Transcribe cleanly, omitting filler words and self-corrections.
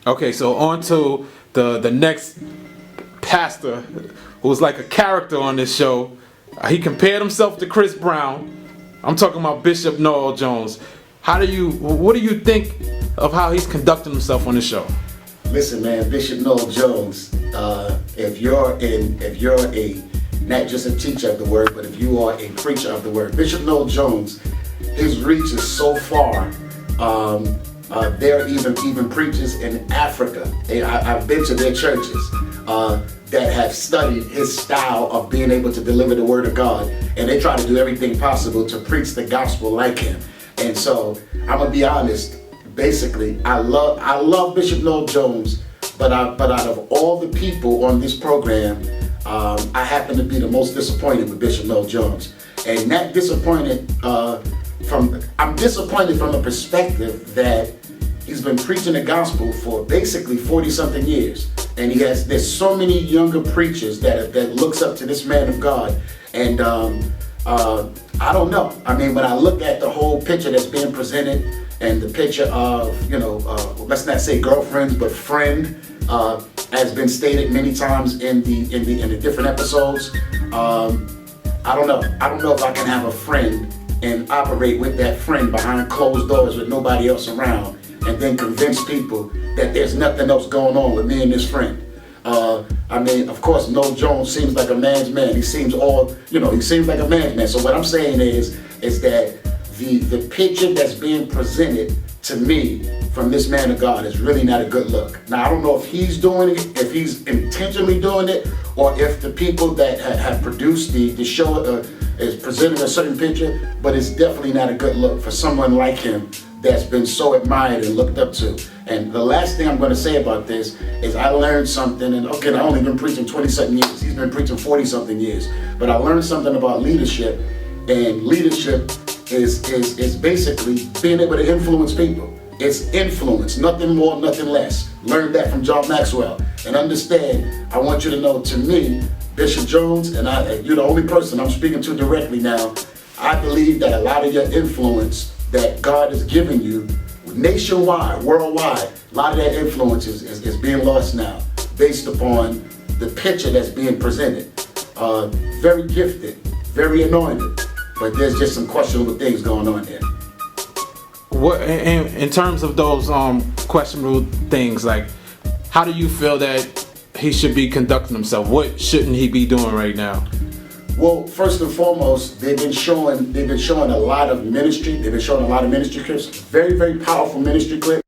Okay, so on to the next pastor who's like a character on this show. He compared himself to Chris Brown. I'm talking about Bishop Noel Jones. What do you think of how he's conducting himself on the show? Listen, man, Bishop Noel Jones. If you're not just a teacher of the word, but if you are a preacher of the word, Bishop Noel Jones, his reach is so far. There are even preachers in Africa. I've been to their churches that have studied his style of being able to deliver the word of God, and they try to do everything possible to preach the gospel like him. And so I'm gonna be honest. Basically, I love Bishop Noel Jones, but out of all the people on this program, I happen to be the most disappointed with Bishop Noel Jones. And that disappointed I'm disappointed from the perspective that he's been preaching the gospel for basically 40-something years. And there's so many younger preachers that looks up to this man of God. And I don't know. I mean, when I look at the whole picture that's being presented and the picture of, let's not say girlfriends, but friend, has been stated many times in the different episodes. I don't know. I don't know if I can have a friend and operate with that friend behind closed doors with nobody else around, and then convince people that there's nothing else going on with me and this friend. I mean, of course, Noel Jones seems like a man's man. He seems like a man's man. So what I'm saying is that the picture that's being presented to me from this man of God is really not a good look. Now, I don't know if he's doing it, if he's intentionally doing it, or if the people that have produced the show is presenting a certain picture, but it's definitely not a good look for someone like him that's been so admired and looked up to. And the last thing I'm going to say about this is I learned something, and okay, I've only been preaching 20-something years. He's been preaching 40-something years. But I learned something about leadership, and leadership is basically being able to influence people. It's influence, nothing more, nothing less. Learned that from John Maxwell. And understand, I want you to know, to me, Bishop Jones, and you're the only person I'm speaking to directly now, I believe that a lot of your influence that God has given you, nationwide, worldwide, a lot of that influence is being lost now, based upon the picture that's being presented. Very gifted, very anointed, but there's just some questionable things going on there. What in terms of those questionable things, like, how do you feel that he should be conducting himself? What shouldn't he be doing right now? Well, first and foremost, they've been showing a lot of ministry. They've been showing a lot of ministry clips. Very, very powerful ministry clips.